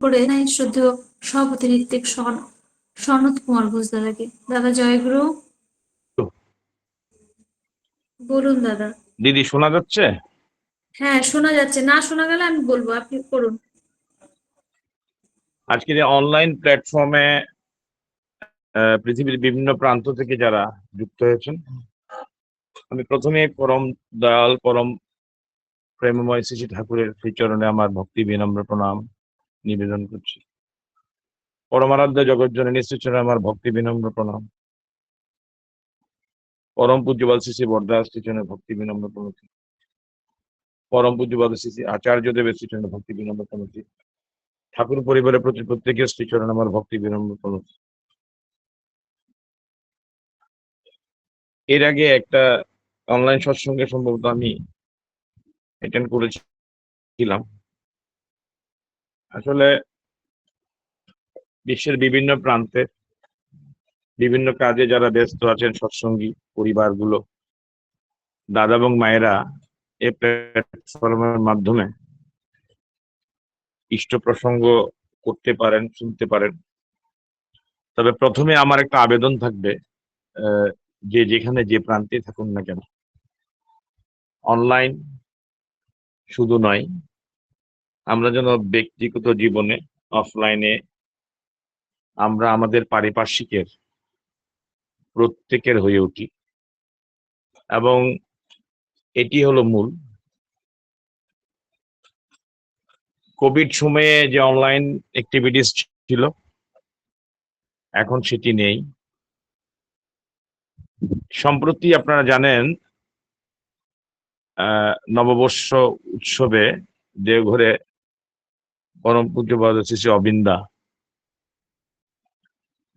করে নাই শ্রদ্ধেয় সভাপতি ঋত্বিক সনৎ কুমার ঘোষ দাদাকে। দাদা জয়গুরু। বলুন দাদা। দিদি শোনা যাচ্ছে? হ্যাঁ শোনা যাচ্ছে, না শোনা গেলে আমি বলবো, আপনি করুন। আজকের অনলাইন প্ল্যাটফর্মে পৃথিবীর বিভিন্ন প্রান্ত থেকে যারা যুক্ত হয়েছেন, আমি প্রথমে পরম দয়াল পরম প্রেমময় শ্রী ঠাকুরের শ্রীচরণে আমার ভক্তি বিনম্র প্রণাম নিবেদন করছি। পরমারাধ্য জগৎজননী শ্রীচরণে আমার ভক্তি বিনম্র প্রণাম। পরম পূজ্যপাদ শ্রী শ্রী বরদাস শ্রীচরণে ভক্তি বিনম্র প্রণতি। পরম পূজ্যপাদ শ্রী শ্রী আচার্য দেবের শ্রীচরণে ভক্তি বিনম্র প্রণতি। ঠাকুর পরিবারের প্রতি প্রত্যেকের শ্রীচরণে আমার ভক্তি বিনম্র প্রণতি। এর আগে একটা অনলাইন সৎসঙ্গে সম্ভবত আমি অ্যাটেন্ড করেছিলাম। আসলে বিশ্বের বিভিন্ন প্রান্তে বিভিন্ন কাজে যারা ব্যস্ত আছেন সৎসঙ্গী পরিবারগুলো, দাদা এবং মায়েরা এই প্ল্যাটফর্মের মাধ্যমে ইষ্ট প্রসঙ্গ করতে পারেন, শুনতে পারেন। তবে প্রথমে আমার একটা আবেদন থাকবে, যে যেখানে যে প্রান্তে থাকুন না কেন, অনলাইন শুধু নয়, আমরা যেন ব্যক্তিগত জীবনে অফলাইনে আমরা আমাদের পারিপার্শ্বিকের প্রত্যেকের হয়ে উঠি। এবং এটি হলো মূল। কোভিড সময়ে যে অনলাইন অ্যাক্টিভিটিস ছিল, এখন সেটি নেই। সম্প্রতি আপনারা জানেন নববর্ষ উৎসবে দেওঘরে পরম পূজ্যপাদ শ্রী শ্রী অবিন্দা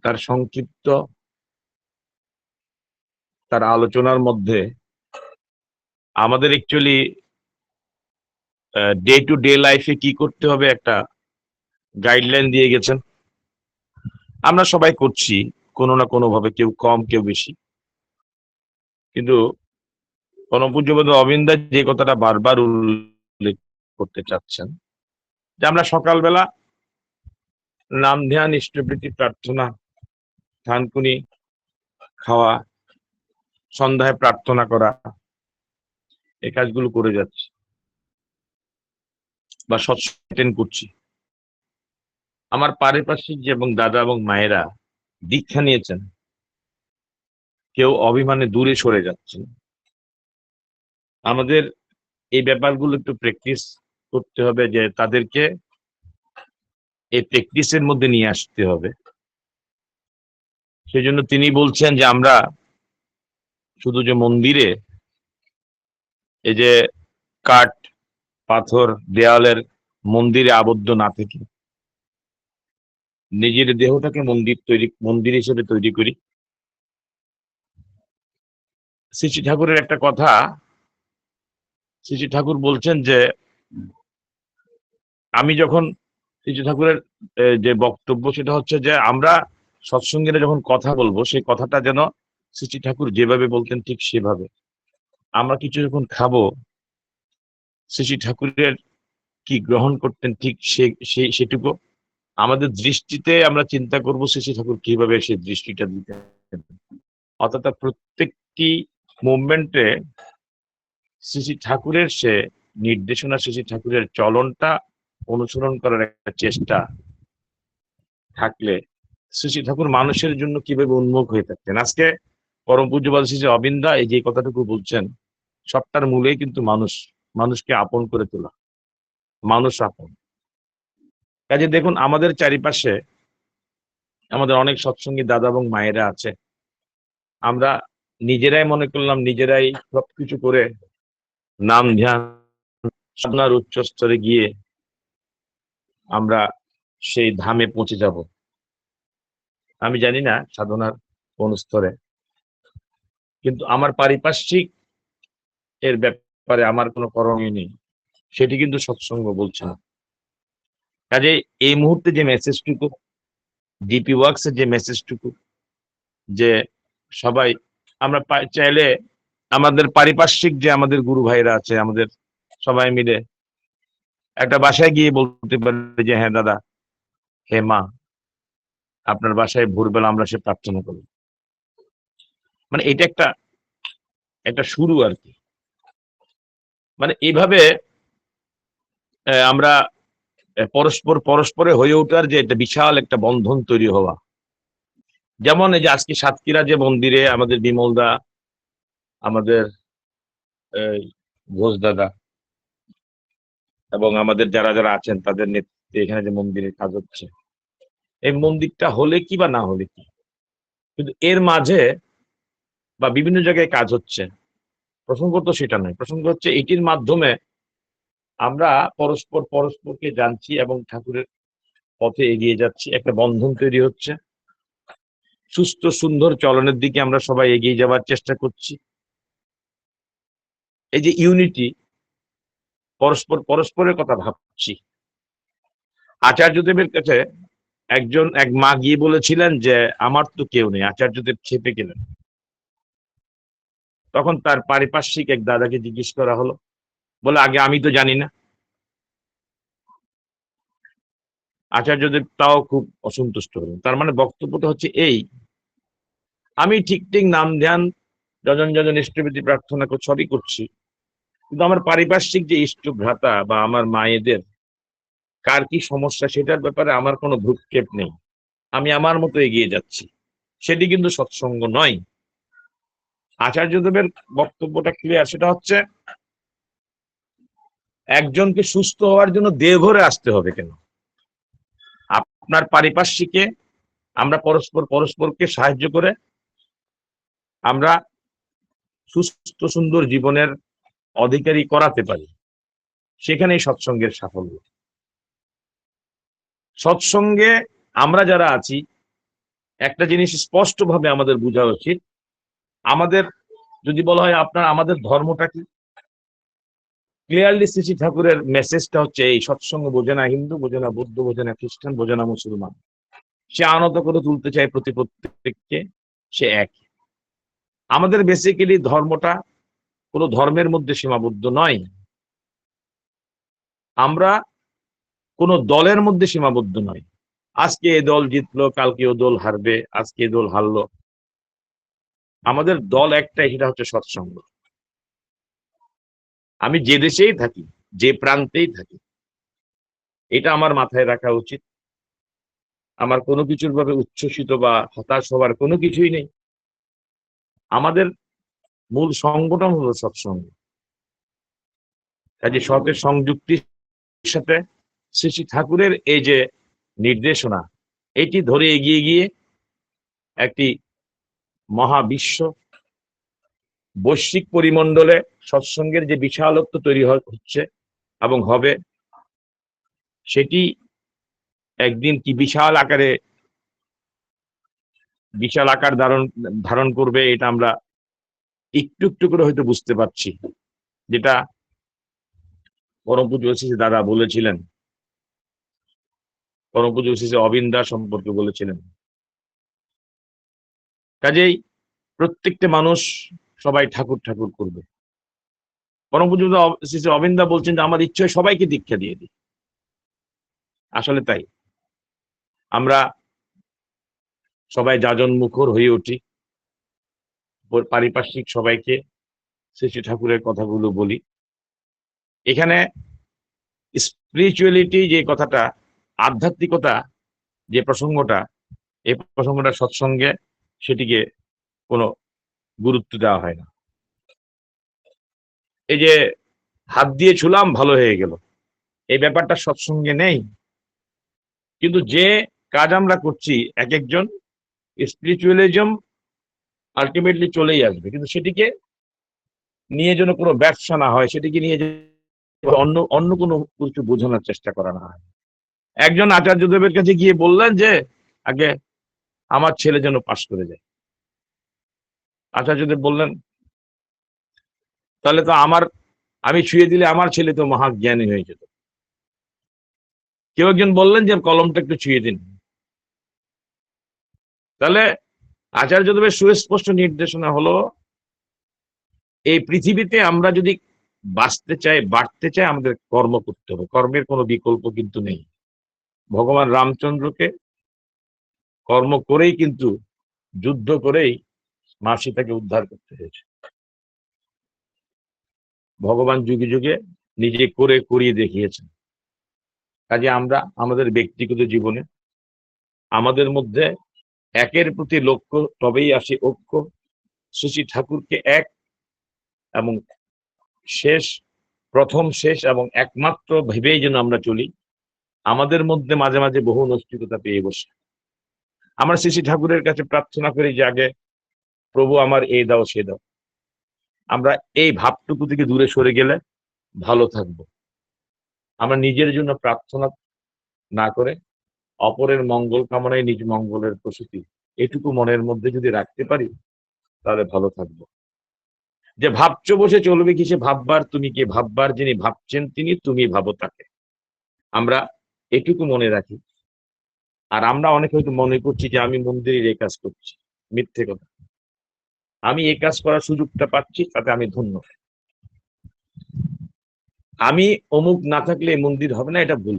তার সংক্ষিপ্ত তার আলোচনার মধ্যে আমাদের অ্যাকচুয়ালি ডে টু ডে লাইফে কি করতে হবে একটা গাইডলাইন দিয়ে গেছেন। আমরা সবাই করছি কোনো না কোনো ভাবে, কেউ কম কেউ বেশি। কিন্তু পরম পূজ্যপাদ অবিন্দা যে কথাটা বারবার উল্লেখ করতে চাচ্ছেন, যে আমরা সকালবেলা নাম ধ্যান ইষ্টপ্রীতি প্রার্থনা থানকুনি খাওয়া, সন্ধ্যায় প্রার্থনা করা, এই কাজগুলো করে যাচ্ছি বা সৎসঙ্গ করছি। আমার পারিপার্শ্বিক যে এবং দাদা এবং মায়েরা দীক্ষা নিয়েছেন, কেউ অভিমানে দূরে সরে যাচ্ছেন। আমাদের এই ব্যাপারগুলো একটু প্র্যাকটিস করতে হবে, যে তাদেরকে এই প্র্যাকটিসের মধ্যে নিয়ে আসতে হবে। সেই জন্য তিনি বলছেন যে আমরা শুধু যে মন্দিরে এই যে কাঠ পাথর দেওয়ালের মন্দিরে আবদ্ধ না থেকে নিজের দেহটাকে মন্দির হিসেবে তৈরি করি। শ্রী শ্রী ঠাকুরের একটা কথা, শ্রী শ্রী ঠাকুর বলছেন যে আমি যখন শ্রী শ্রী ঠাকুরের যে বক্তব্য, সেটা হচ্ছে যে আমরা সৎসঙ্গীরা যখন কথা বলবো, সেই কথাটা যেন শ্রী শ্রী ঠাকুর যেভাবে বলতেন ঠিক সেভাবে। আমরা কিছু যখন খাবো, শ্রী শ্রী ঠাকুরের কি গ্রহণ করতেন ঠিক সেটুকু আমাদের দৃষ্টিতে আমরা চিন্তা করবো শ্রী শ্রী ঠাকুর কিভাবে সেই দৃষ্টিটা দিতেন। অর্থাৎ প্রত্যেকটি মুভমেন্টে শ্রী শ্রী ঠাকুরের সে নির্দেশনা, শ্রী শ্রী ঠাকুরের চলনটা অনুসরণ করার একটা চেষ্টা থাকলে শ্রী শ্রী ঠাকুর মানুষের জন্য কিভাবে উন্মুখ হয়ে থাকতেন। আজকে পরম পূজ্যপাদ শ্রী শ্রী অবিন্দা এই যে কথাটুকু বলছেন, সবটার মূলেই কিন্তু মানুষকে আপন করে তোলা, মানুষ আপন। কাজে দেখুন আমাদের চারিপাশে আমাদের অনেক সৎসঙ্গী দাদা এবং মায়েরা আছে। আমরা নিজেরাই মনে করলাম নিজেরাই সবকিছু করে নাম ধ্যান সাধনার উচ্চ স্তরে গিয়ে আমরা সেই ধামে পৌঁছে যাব। আমি জানি না সাধনার কোন স্তরে, কিন্তু আমার পারিপার্শ্বিক এর ব্যাপারে আমার কোনো করণীয় নেই, সেটি কিন্তু সৎসঙ্গ বলছে না। কাজে এই মুহূর্তে যে মেসেজটুকু, ডিপি ওয়ার্কস এর যে মেসেজটুকু, যে সবাই আমরা চাইলে আমাদের পারিপার্শ্বিক যে আমাদের গুরু ভাইরা আছে, আমাদের সবাই মিলে একটা বাসায় গিয়ে বলতে পারে যে হ্যাঁ দাদা, হে মা, আপনার বাসায় ভোরবেলা আমরা সে প্রার্থনা করি। মানে এটা একটা একটা শুরু আর কি। মানে এইভাবে আমরা পরস্পরে হয়ে ওঠার যে একটা বিশাল একটা বন্ধন তৈরি হওয়া। যেমন এই যে আজকে সাতক্ষীরা যে মন্দিরে আমাদের বিমলদা, আমাদের এই, ঘোষ দাদা এবং আমাদের যারা যারা আছেন তাদের নেতৃত্বে এখানে যে মন্দিরের কাজ হচ্ছে, এই মন্দিরটা হলে কি বা না হলে কি, কিন্তু এর মাঝে বা বিভিন্ন জায়গায় কাজ হচ্ছে, প্রসঙ্গ তো সেটা নয়। প্রসঙ্গ হচ্ছে এটির মাধ্যমে আমরা পরস্পরকে জানছি এবং ঠাকুরের পথে এগিয়ে যাচ্ছি, একটা বন্ধন তৈরি হচ্ছে, সুস্থ সুন্দর চলনের দিকে আমরা সবাই এগিয়ে যাওয়ার চেষ্টা করছি। এই যে ইউনিটি, পরস্পরের কথা ভাবছি। আচার্যদেবের কাছে এক মা গিয়ে বলেছিলেন যে আমার তো কেউ নেই। আচার্যদেব খেপে গেলেন। তখন তার পারিপার্শ্বিক এক দাদাকে জিজ্ঞেস করা হলো, বলে আগে আমি তো জানি না। আচার্যদেব তাও খুব অসন্তুষ্ট হলেন। তার মানে বক্তব্যটা হচ্ছে এই, আমি ঠিক ঠিক নাম ধ্যান যজন যজন ইষ্টবিধি প্রার্থনা সবই করছি, কিন্তু আমার পারিপার্শ্বিক যে ইষ্ট ভ্রাতা বা আমার মায়েদের কার কি সমস্যা সেটার ব্যাপারে আমার কোনো ভ্রুক্ষেপ নেই। আমি আমার মতো এগিয়ে যাচ্ছি। সেটি কিন্তু সৎসঙ্গ নয়। আচার্যদেবের বক্তব্যটা ক্লিয়ার। সেটা হচ্ছে একজনকে সুস্থ হওয়ার জন্য দেওঘরে আসতে হবে কেন? আপনার পারিপার্শ্বিকে আমরা পরস্পরকে সাহায্য করে আমরা সুস্থ সুন্দর জীবনের অধিকারী করাতে পারি। সেখানেই সৎসঙ্গের সাফল্য। সৎসঙ্গে আমরা যারা আছি, একটা জিনিস স্পষ্টভাবে আমাদের বোঝা উচিত। আমাদের যদি বলা হয় আমাদের ধর্মটা কি, ক্লিয়ারলি শ্রী ঠাকুরের মেসেজটা হচ্ছে এই, সৎসঙ্গ বোঝে না হিন্দু, বোঝে না বৌদ্ধ, বোঝে না খ্রিস্টান, বোঝে না মুসলমান। সে আনত করে তুলতে চায় প্রত্যেককে, সে এক। আমাদের বেসিক্যালি ধর্মটা কোনো ধর্মের মধ্যে সীমাবদ্ধ নয়। আমরা কোনো দলের মধ্যে সীমাবদ্ধ নয়। আজকে এ দল জিতলো, কালকে ও দল হারবে, আজকে এ দল হারলো। আমাদের দল একটাই, সেটা হচ্ছে সৎসঙ্গ। আমি যে দেশেই থাকি, যে প্রান্তেই থাকি, এটা আমার মাথায় রাখা উচিত। আমার কোনো কিছুর ভাবে উচ্ছ্বসিত বা হতাশ হওয়ার কোনো কিছুই নেই। আমাদের মূল সংগঠন হলো সৎসঙ্গ। কাজে সতের সংযুক্তির সাথে শ্রী শ্রী ঠাকুরের এই যে নির্দেশনা, এটি ধরে এগিয়ে গিয়ে একটি মহাবিশ্ব বৈশ্বিক পরিমণ্ডলে সৎসঙ্গের যে বিশালত্ব তৈরি হচ্ছে এবং হবে, সেটি একদিন কি বিশাল আকার ধারণ করবে, এটা আমরা একটু একটু করে হয়তো বুঝতে পারছি। যেটা পরম পূজ্য শ্রী দাদা বলেছিলেন, পরম পূজ্য শ্রী অবিন্দা সম্পর্কে বলেছিলেন। কাজেই প্রত্যেকটা মানুষ সবাই ঠাকুর ঠাকুর করবে। পরম পূজ্য শ্রী অবিন্দা বলছেন যে আমার ইচ্ছে হয় সবাইকে দীক্ষা দিয়ে দিই। আসলে তাই, আমরা সবাই যাজন মুখর হয়ে উঠি, পারিপার্শ্বিক সবাইকে শ্রী শ্রী ঠাকুরের কথাগুলো বলি। এখানে স্পিরিচুয়ালিটি যে কথাটা, আধ্যাত্মিকতা যে প্রসঙ্গটা, এই প্রসঙ্গটা সৎসঙ্গে সেটিকে কোনো গুরুত্ব দেওয়া হয় না। এই যে হাত দিয়ে ছুলাম ভালো হয়ে গেল, এই ব্যাপারটা সৎসঙ্গে নেই। কিন্তু যে কাজ আমরা করছি, এক একজন স্পিরিচুয়ালিজম আলটিমেটলি চলেই আসবে, কিন্তু সেটিকে নিয়ে যেন কোনো ব্যবসা না হয়, সেটিকে নিয়ে অন্য অন্য কোনো কিছু বোঝানোর চেষ্টা করা না হয়। একজন আচার্যদেবের কাছে গিয়ে বললেন যে আগে আমার ছেলে যেন পাশ করে যায়। আচার্যদেব বললেন তাহলে তো আমি ছুঁয়ে দিলে আমার ছেলে তো মহাজ্ঞানী হয়ে যেত। কেউ একজন বললেন যে কলমটা একটু ছুঁয়ে দিন। তাহলে আচার্যদেবের সুস্পষ্ট নির্দেশনা হলো, এই পৃথিবীতে আমরা যদি বাঁচতে চাই, বাড়তে চাই, আমাদের কর্ম করতে হবে। কর্মের কোনো বিকল্প কিন্তু নেই। ভগবান রামচন্দ্রকে কর্ম করেই কিন্তু, যুদ্ধ করেই মা সীতাকে উদ্ধার করতে হয়েছে। ভগবান যুগে যুগে নিজে করে করিয়ে দেখিয়েছেন। কাজে আমরা আমাদের ব্যক্তিগত জীবনে আমাদের মধ্যে একের প্রতি লক্ষ্য, তবেই আসে ঐক্য। শ্রী ঠাকুরকে এক এবং প্রথম শেষ এবং একমাত্র ভেবেই যেন আমরা চলি। আমাদের মধ্যে মাঝে মাঝে বহু নৈষ্ঠিকতা পেয়ে বসে। আমরা শ্রী ঠাকুরের কাছে প্রার্থনা করি যে আগে প্রভু আমার এই দাও সে দাও। আমরা এই ভাবটুকু থেকে দূরে সরে গেলে ভালো থাকবো। আমরা নিজের জন্য প্রার্থনা না করে অপরের মঙ্গল কামনায় নিজ মঙ্গলের প্রসূতি, এটুকু মনের মধ্যে যদি রাখতে পারি তাহলে ভালো থাকবো। যে ভাবছো বসে চলবে কিসে ভাববার তুমি কে, ভাববার যিনি ভাবছেন তিনি, তুমি ভাবো তাকে। আমরা এটুকু মনে রাখি। আর আমরা অনেকে হয়তো মনে করছি যে আমি মন্দিরের এই কাজ করছি, মিথ্যে কথা। আমি এই কাজ করার সুযোগটা পাচ্ছি, তাতে আমি ধন্য। আমি অমুক না থাকলে এই মন্দির হবে না, এটা ভুল।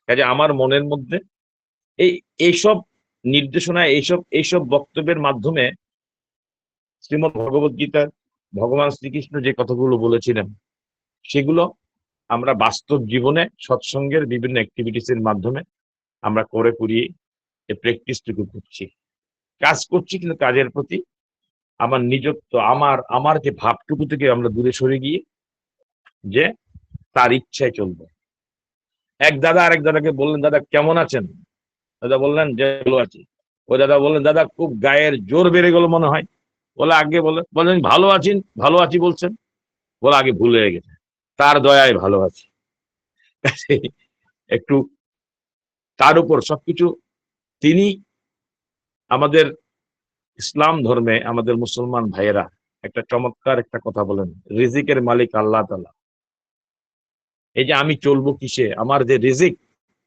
কাজে আমার মনের মধ্যে এইসব নির্দেশনা, এইসব বক্তব্যের মাধ্যমে শ্রীমদ্ ভগবত গীতার ভগবান শ্রীকৃষ্ণ যে কথাগুলো বলেছিলেন সেগুলো আমরা বাস্তব জীবনে সৎসঙ্গের বিভিন্ন অ্যাক্টিভিটিস এর মাধ্যমে আমরা করে করিয়ে এই প্র্যাকটিসটুকু করছি, কাজ করছি। কিন্তু কাজের প্রতি আমার নিজত্ব, আমার যে ভাবটুকু থেকে আমরা দূরে সরে গিয়ে যে তার ইচ্ছায় চলবো। এক দাদা আরেক দাদাকে বললেন, দাদা কেমন আছেন? দাদা বললেন যে ভালো আছি। ওই দাদা বললেন, দাদা খুব গায়ের জোর বেড়ে গেল মনে হয়। বলে আগে বলেন ভালো আছি বলছেন। বলে আগে ভুল হয়ে গেছে, তার দয়ায় ভালো আছি। একটু তার উপর সবকিছু তিনি, আমাদের ইসলাম ধর্মে আমাদের মুসলমান ভাইয়েরা একটা চমৎকার একটা কথা বলেন, রিজিকের মালিক আল্লাহ তাআলা। এই যে আমি চলবো কিসে, আমার যে রিজিক,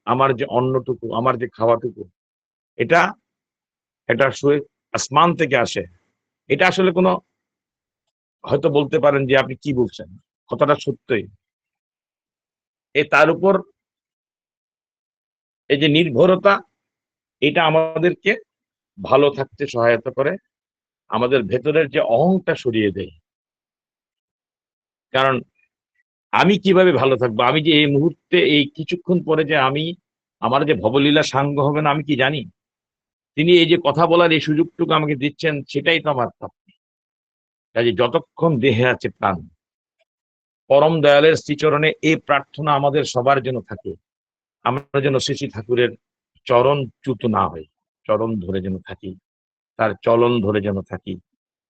আমার যে অন্নটুকু, আমার যে খাওয়াটুকু, এটা আসমান থেকে আসে। এটা আসলে কোনো, হয়তো বলতে পারেন যে আপনি কি বলছেন, কথাটা সত্যই। তার উপর এই যে নির্ভরতা, এটা আমাদেরকে ভালো থাকতে সহায়তা করে, আমাদের ভেতরের যে অহংটা সরিয়ে দেয়। কারণ আমি কিভাবে ভালো থাকবো? আমি যে এই মুহূর্তে, এই কিছুক্ষণ পরে যে আমার যে ভবলীলা সাঙ্গ হবে না, আমি কি জানি? তিনি এই যে কথা বলার এই সুযোগটুকু আমাকে দিচ্ছেন, সেটাই তো আমার প্রাপ্তি। কাজে যতক্ষণ দেহে আছে প্রাণ, পরম দয়ালের শ্রীচরণে এই প্রার্থনা আমাদের সবার জন্য থাকে। আমরা যেন শ্রী ঠাকুরের চরণ চ্যুত না হই, চরণ ধরে যেন থাকি, তার চলন ধরে যেন থাকি।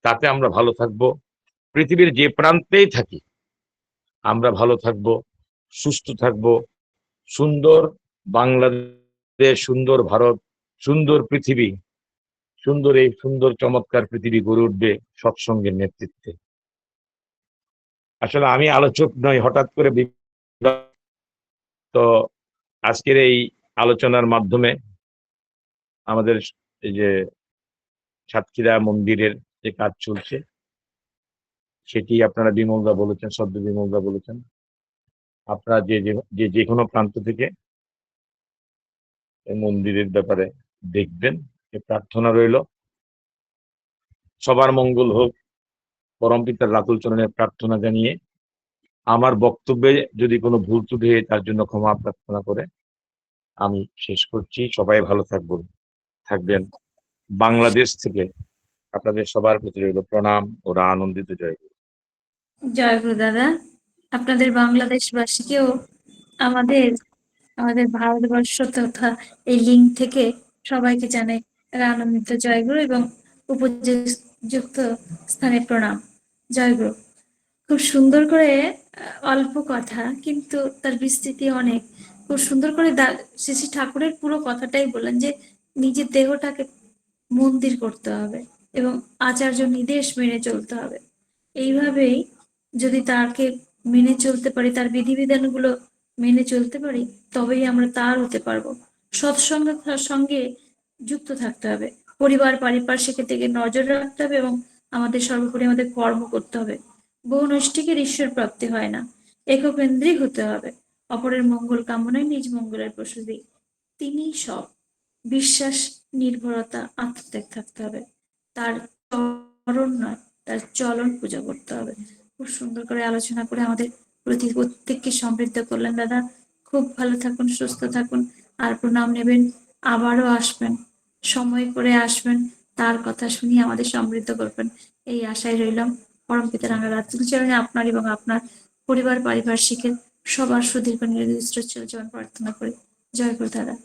তাতে আমরা ভালো থাকবো। পৃথিবীর যে প্রান্তেই থাকি আমরা ভালো থাকবো, সুস্থ থাকবো। সুন্দর বাংলাদেশ, সুন্দর ভারত, সুন্দর পৃথিবী, এই সুন্দর চমৎকার পৃথিবী গড়ে উঠবে সৎসঙ্গের নেতৃত্বে। আসলে আমি আলোচক নই, হঠাৎ করে তো আজকের এই আলোচনার মাধ্যমে আমাদের এই যে সাতক্ষীরা মন্দিরের যে কাজ চলছে সেটি আপনারা বিমলদা বলেছেন, সদ্য বিমলদা বলেছেন। আপনারা যে কোনো প্রান্ত থেকে এই মন্দিরের ব্যাপারে দেখবেন, এই প্রার্থনা রইল সবার মঙ্গল হোক। পরমপিতার রাতুল চরণের প্রার্থনা জানিয়ে আমার বক্তব্যে যদি কোনো ভুল ত্রুটি হয় তার জন্য ক্ষমা প্রার্থনা করে আমি শেষ করছি। সবাই ভালো থাকবেন। বাংলাদেশ থেকে আপনাদের সবার প্রতি রইল প্রণাম। ওরা আনন্দিত। জয় গুরু। জয় গুরু দাদা। আপনাদের বাংলাদেশবাসীকেও আমাদের আমাদের ভারতবর্ষ তথা এই লিঙ্ক থেকে সবাইকে জানাই আনন্দিত জয় গুরু এবং উপযুক্ত স্থানে প্রণাম। জয় গুরু। খুব সুন্দর করে অল্প কথা কিন্তু তার বিস্তৃতি অনেক। খুব সুন্দর করে শ্রী ঠাকুরের পুরো কথাটাই বললেন যে নিজের দেহটাকে মন্দির করতে হবে এবং আচার্য নির্দেশ মেনে চলতে হবে। এইভাবেই যদি তাকে মেনে চলতে পারি, তার বিধিবিধানগুলো মেনে চলতে পারি, তবেই আমরা তার হতে পারবো। সৎসঙ্গের সঙ্গে যুক্ত থাকতে হবে, পরিবার পারিপার্শ্বিকের দিকে নজর রাখতে হবে এবং আমাদের সর্বোপরি আমাদের কর্ম করতে হবে। বহু নৈষ্ঠিকের ঈশ্বর প্রাপ্তি হয় না, এককেন্দ্রিক হতে হবে। অপরের মঙ্গল কামনায় নিজ মঙ্গলের প্রসূতি। তিনি সব। বিশ্বাস, নির্ভরতা, আত্মত্যাগ থাকতে হবে। তার চরণ নয়, তার চলন পূজা করতে হবে। খুব সুন্দর করে আলোচনা করে আমাদের প্রত্যেককে সমৃদ্ধ করলেন দাদা। খুব ভালো থাকুন, সুস্থ থাকুন, আর প্রণাম নেবেন। আবারও আসবেন, সময় করে আসবেন, তার কথা শুনিয়ে আমাদের সমৃদ্ধ করবেন, এই আশায় রইলাম। পরমপিতা রাঙা রাত্রি চরণে আপনার এবং আপনার পরিবার পারিপার্শ্বিকের সবার সুদীর্ঘ নির্দিষ্ট জীবন প্রার্থনা করি। জয় গুরু দাদা।